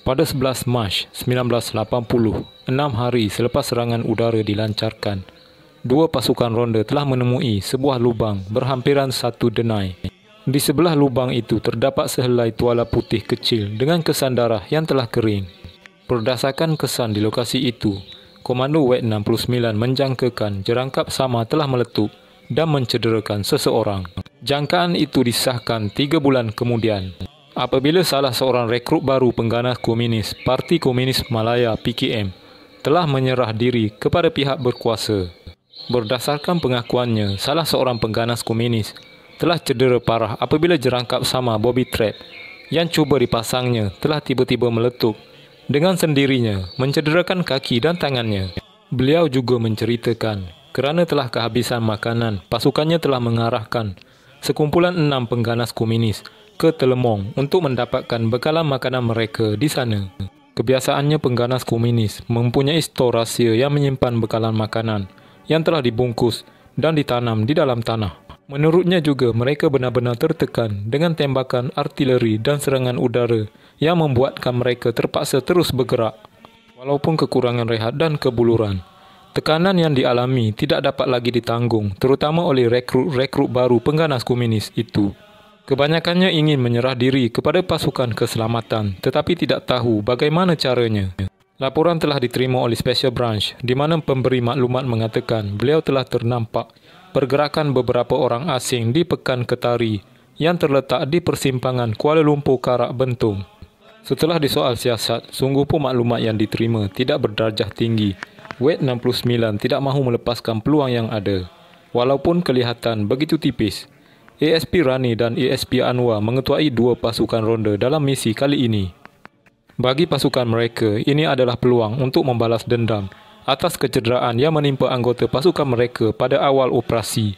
Pada 11 Mac 1980, 6 hari selepas serangan udara dilancarkan, dua pasukan ronda telah menemui sebuah lubang berhampiran 1 denai. Di sebelah lubang itu terdapat sehelai tuala putih kecil dengan kesan darah yang telah kering. Berdasarkan kesan di lokasi itu, Komando WET69 menjangkakan jerangkap sama telah meletup dan mencederakan seseorang. Jangkaan itu disahkan 3 bulan kemudian, apabila salah seorang rekrut baru pengganas komunis Parti Komunis Malaya PKM telah menyerah diri kepada pihak berkuasa. Berdasarkan pengakuannya, salah seorang pengganas komunis telah cedera parah apabila jerangkap sama Bobby Trap yang cuba dipasangnya telah tiba-tiba meletup dengan sendirinya, mencederakan kaki dan tangannya. Beliau juga menceritakan, kerana telah kehabisan makanan, pasukannya telah mengarahkan sekumpulan 6 pengganas komunis ke Telemong untuk mendapatkan bekalan makanan mereka di sana. Kebiasaannya pengganas komunis mempunyai stor rahsia yang menyimpan bekalan makanan yang telah dibungkus dan ditanam di dalam tanah. Menurutnya juga mereka benar-benar tertekan dengan tembakan artileri dan serangan udara yang membuatkan mereka terpaksa terus bergerak. Walaupun kekurangan rehat dan kebuluran, tekanan yang dialami tidak dapat lagi ditanggung, terutama oleh rekrut-rekrut baru pengganas komunis itu. Kebanyakannya ingin menyerah diri kepada pasukan keselamatan tetapi tidak tahu bagaimana caranya. Laporan telah diterima oleh Special Branch di mana pemberi maklumat mengatakan beliau telah ternampak pergerakan beberapa orang asing di Pekan Ketari yang terletak di persimpangan Kuala Lumpur Karak Bentung. Setelah disoal siasat, sungguh pun maklumat yang diterima tidak berdarjah tinggi. WET69 tidak mahu melepaskan peluang yang ada. Walaupun kelihatan begitu tipis, ASP Rani dan ASP Anwar mengetuai 2 pasukan ronda dalam misi kali ini. Bagi pasukan mereka, ini adalah peluang untuk membalas dendam atas kecederaan yang menimpa anggota pasukan mereka pada awal operasi,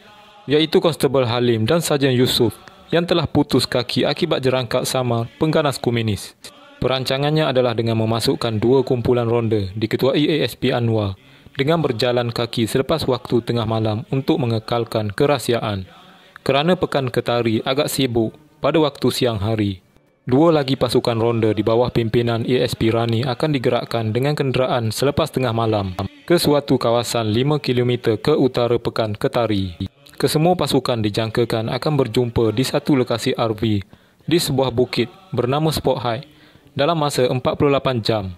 iaitu Konstebel Halim dan Sarjan Yusof yang telah putus kaki akibat jerangkap sama pengganas komunis. Perancangannya adalah dengan memasukkan 2 kumpulan ronda diketuai ASP Anwar dengan berjalan kaki selepas waktu tengah malam untuk mengekalkan kerahsiaan, kerana Pekan Ketari agak sibuk pada waktu siang hari. 2 lagi pasukan ronda di bawah pimpinan ASP Rani akan digerakkan dengan kenderaan selepas tengah malam ke suatu kawasan 5 km ke utara Pekan Ketari. Kesemua pasukan dijangkakan akan berjumpa di satu lokasi RV di sebuah bukit bernama Sport High dalam masa 48 jam.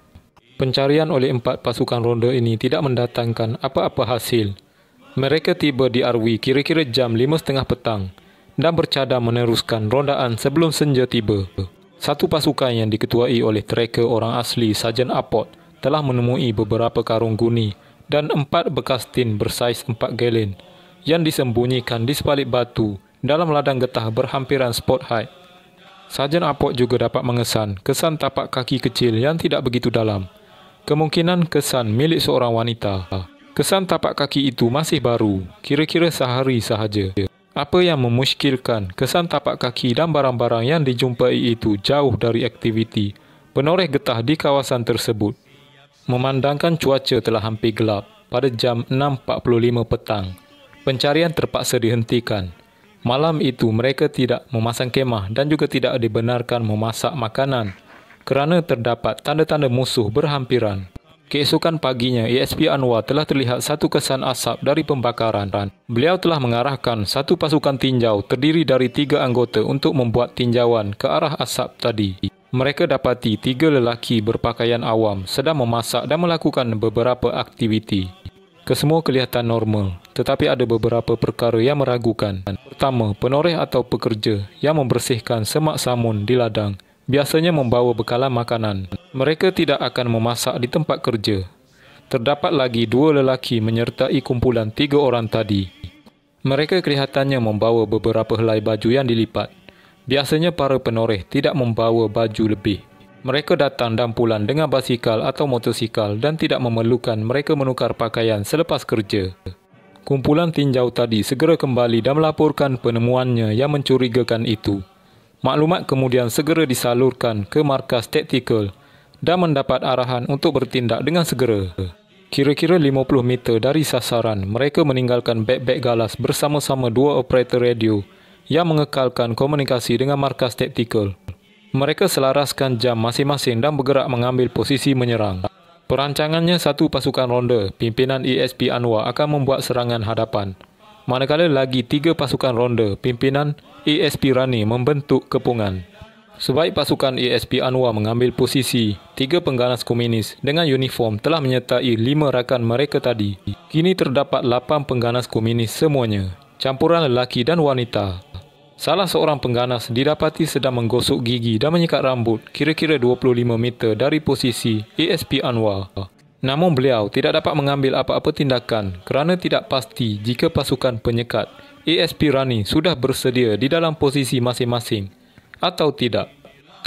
Pencarian oleh 4 pasukan ronda ini tidak mendatangkan apa-apa hasil. Mereka tiba di RV kira-kira jam 5.30 petang dan bercadang meneruskan rondaan sebelum senja tiba. Satu pasukan yang diketuai oleh tracker orang asli Sarjan Apot telah menemui beberapa karung guni dan 4 bekas tin bersaiz 4 galen yang disembunyikan di sebalik batu dalam ladang getah berhampiran Sport High. Sarjan Apot juga dapat mengesan kesan tapak kaki kecil yang tidak begitu dalam. Kemungkinan kesan milik seorang wanita. Kesan tapak kaki itu masih baru, kira-kira sehari sahaja. Apa yang memuskilkan, kesan tapak kaki dan barang-barang yang dijumpai itu jauh dari aktiviti penoreh getah di kawasan tersebut. Memandangkan cuaca telah hampir gelap pada jam 6.45 petang, pencarian terpaksa dihentikan. Malam itu mereka tidak memasang kemah dan juga tidak dibenarkan memasak makanan kerana terdapat tanda-tanda musuh berhampiran. Keesokan paginya, ASP Anwar telah terlihat satu kesan asap dari pembakaran. Beliau telah mengarahkan satu pasukan tinjau terdiri dari 3 anggota untuk membuat tinjauan ke arah asap tadi. Mereka dapati 3 lelaki berpakaian awam sedang memasak dan melakukan beberapa aktiviti. Kesemua kelihatan normal, tetapi ada beberapa perkara yang meragukan. Pertama, penoreh atau pekerja yang membersihkan semak samun di ladang biasanya membawa bekalan makanan. Mereka tidak akan memasak di tempat kerja. Terdapat lagi 2 lelaki menyertai kumpulan 3 orang tadi. Mereka kelihatannya membawa beberapa helai baju yang dilipat. Biasanya para penoreh tidak membawa baju lebih. Mereka datang dan pulang dengan basikal atau motosikal dan tidak memerlukan mereka menukar pakaian selepas kerja. Kumpulan tinjau tadi segera kembali dan melaporkan penemuannya yang mencurigakan itu. Maklumat kemudian segera disalurkan ke markas taktikal dan mendapat arahan untuk bertindak dengan segera. Kira-kira 50 meter dari sasaran, mereka meninggalkan beg-beg galas bersama-sama 2 operator radio yang mengekalkan komunikasi dengan markas taktikal. Mereka selaraskan jam masing-masing dan bergerak mengambil posisi menyerang. Perancangannya satu pasukan ronda, pimpinan ASP Anwar akan membuat serangan hadapan. Manakala lagi 3 pasukan ronda, pimpinan ASP Rani membentuk kepungan. Sebaik pasukan ASP Anwar mengambil posisi, 3 pengganas komunis dengan uniform telah menyertai 5 rakan mereka tadi. Kini terdapat 8 pengganas komunis semuanya, campuran lelaki dan wanita. Salah seorang pengganas didapati sedang menggosok gigi dan menyikat rambut kira-kira 25 meter dari posisi ASP Anwar. Namun beliau tidak dapat mengambil apa-apa tindakan kerana tidak pasti jika pasukan penyekat ASP Rani sudah bersedia di dalam posisi masing-masing atau tidak.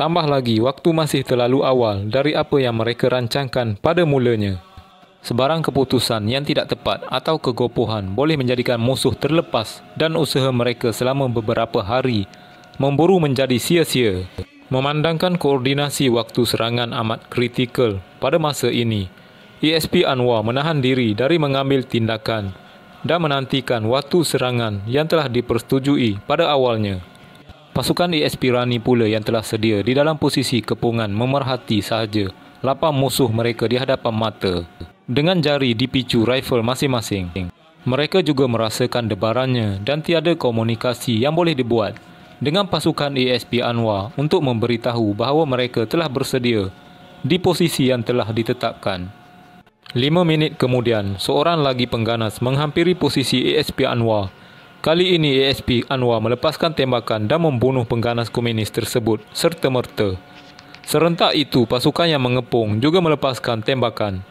Tambah lagi, waktu masih terlalu awal dari apa yang mereka rancangkan pada mulanya. Sebarang keputusan yang tidak tepat atau kegopohan boleh menjadikan musuh terlepas dan usaha mereka selama beberapa hari memburu menjadi sia-sia. Memandangkan koordinasi waktu serangan amat kritikal pada masa ini, ASP Anwar menahan diri dari mengambil tindakan dan menantikan waktu serangan yang telah dipersetujui pada awalnya. Pasukan ASP Rani pula yang telah sedia di dalam posisi kepungan memerhati sahaja lapang musuh mereka di hadapan mata. Dengan jari dipicu rifle masing-masing. Mereka juga merasakan debarannya dan tiada komunikasi yang boleh dibuat dengan pasukan ASP Anwar untuk memberitahu bahawa mereka telah bersedia di posisi yang telah ditetapkan. 5 minit kemudian, seorang lagi pengganas menghampiri posisi ASP Anwar. Kali ini ASP Anwar melepaskan tembakan dan membunuh pengganas komunis tersebut serta-merta. Serentak itu, pasukan yang mengepung juga melepaskan tembakan.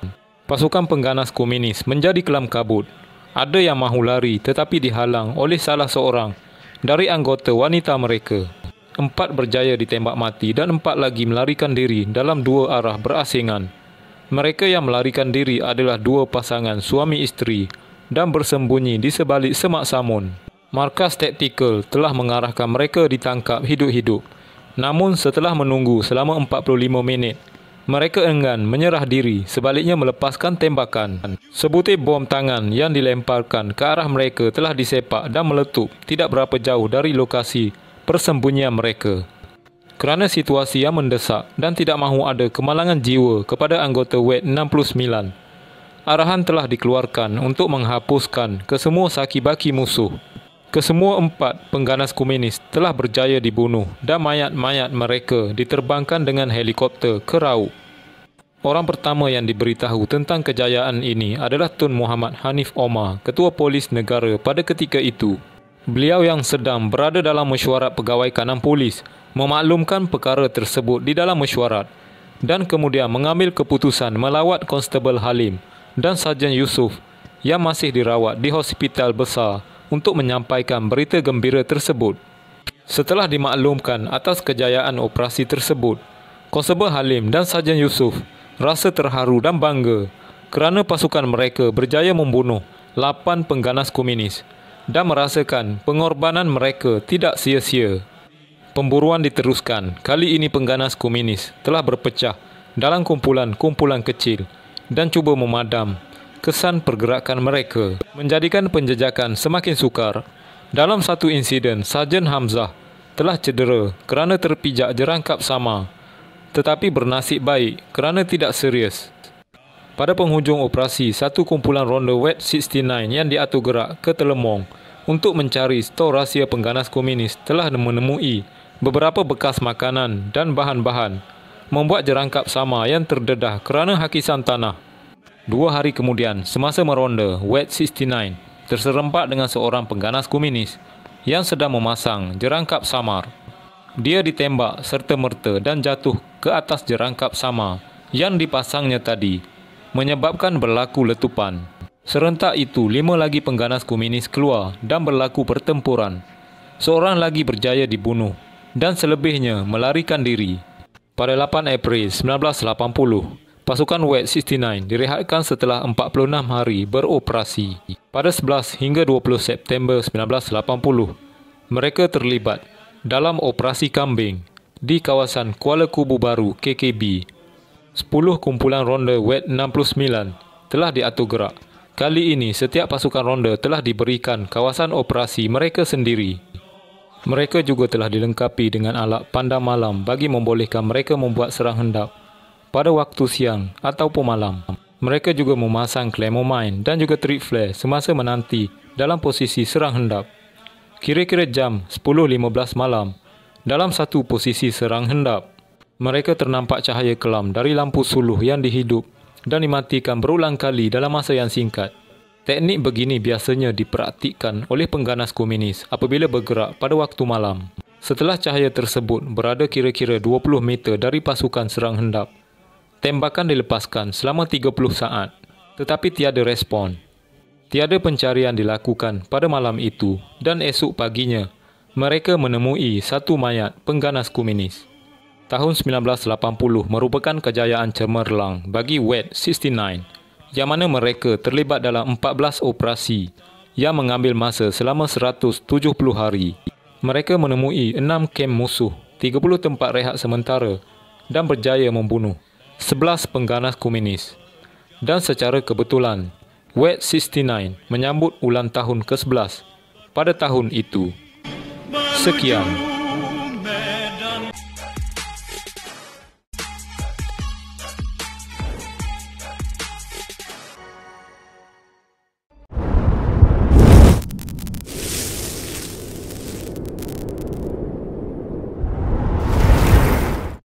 Pasukan pengganas komunis menjadi kelam kabut. Ada yang mahu lari tetapi dihalang oleh salah seorang dari anggota wanita mereka. 4 berjaya ditembak mati dan 4 lagi melarikan diri dalam 2 arah berasingan. Mereka yang melarikan diri adalah 2 pasangan suami isteri dan bersembunyi di sebalik semak samun. Markas taktikal telah mengarahkan mereka ditangkap hidup-hidup. Namun setelah menunggu selama 45 minit, mereka enggan menyerah diri, sebaliknya melepaskan tembakan. Sebutir bom tangan yang dilemparkan ke arah mereka telah disepak dan meletup tidak berapa jauh dari lokasi persembunyian mereka. Kerana situasi yang mendesak dan tidak mahu ada kemalangan jiwa kepada anggota WET 69, arahan telah dikeluarkan untuk menghapuskan kesemua saki-baki musuh. Kesemua 4 pengganas komunis telah berjaya dibunuh dan mayat-mayat mereka diterbangkan dengan helikopter ke Rauk. Orang pertama yang diberitahu tentang kejayaan ini adalah Tun Muhammad Hanif Omar, Ketua Polis Negara pada ketika itu. Beliau yang sedang berada dalam mesyuarat pegawai kanan polis memaklumkan perkara tersebut di dalam mesyuarat dan kemudian mengambil keputusan melawat Konstebel Halim dan Sarjan Yusof yang masih dirawat di hospital besar untuk menyampaikan berita gembira tersebut. Setelah dimaklumkan atas kejayaan operasi tersebut, Konstebel Halim dan Sarjan Yusof rasa terharu dan bangga kerana pasukan mereka berjaya membunuh 8 pengganas komunis dan merasakan pengorbanan mereka tidak sia-sia. Pemburuan diteruskan. Kali ini pengganas komunis telah berpecah dalam kumpulan-kumpulan kecil dan cuba memadam kesan pergerakan mereka, menjadikan penjejakan semakin sukar. Dalam satu insiden, Sarjan Hamzah telah cedera kerana terpijak jerangkap samar, tetapi bernasib baik kerana tidak serius. Pada penghujung operasi, satu kumpulan ronda WET 69 yang diatur gerak ke Telemong untuk mencari stor rahsia pengganas komunis telah menemui beberapa bekas makanan dan bahan-bahan, membuat jerangkap samar yang terdedah kerana hakisan tanah. 2 hari kemudian, semasa meronda, WET 69 terserempak dengan seorang pengganas komunis yang sedang memasang jerangkap samar. Dia ditembak serta-merta dan jatuh ke atas jerangkap samar yang dipasangnya tadi, menyebabkan berlaku letupan. Serentak itu, 5 lagi pengganas komunis keluar dan berlaku pertempuran. Seorang lagi berjaya dibunuh dan selebihnya melarikan diri. Pada 8 April 1980, pasukan WET 69 direhatkan setelah 46 hari beroperasi. Pada 11 hingga 20 September 1980, mereka terlibat dalam operasi kambing di kawasan Kuala Kubu Baru, KKB. 10 kumpulan ronda WET 69 telah diatur gerak. Kali ini, setiap pasukan ronda telah diberikan kawasan operasi mereka sendiri. Mereka juga telah dilengkapi dengan alat pandang malam bagi membolehkan mereka membuat serang hendap pada waktu siang ataupun malam. Mereka juga memasang claymore mine dan juga trip flare semasa menanti dalam posisi serang hendap. Kira-kira jam 10.15 malam, dalam satu posisi serang hendap, mereka ternampak cahaya kelam dari lampu suluh yang dihidup dan dimatikan berulang kali dalam masa yang singkat. Teknik begini biasanya dipraktikkan oleh pengganas komunis apabila bergerak pada waktu malam. Setelah cahaya tersebut berada kira-kira 20 meter dari pasukan serang hendap, tembakan dilepaskan selama 30 saat, tetapi tiada respon. Tiada pencarian dilakukan pada malam itu dan esok paginya, mereka menemui satu mayat pengganas komunis. Tahun 1980 merupakan kejayaan cemerlang bagi WET 69, yang mana mereka terlibat dalam 14 operasi yang mengambil masa selama 170 hari. Mereka menemui 6 kem musuh, 30 tempat rehat sementara dan berjaya membunuh 11 pengganas komunis. Dan secara kebetulan, WET 69 menyambut ulang tahun ke-11 pada tahun itu. Sekian.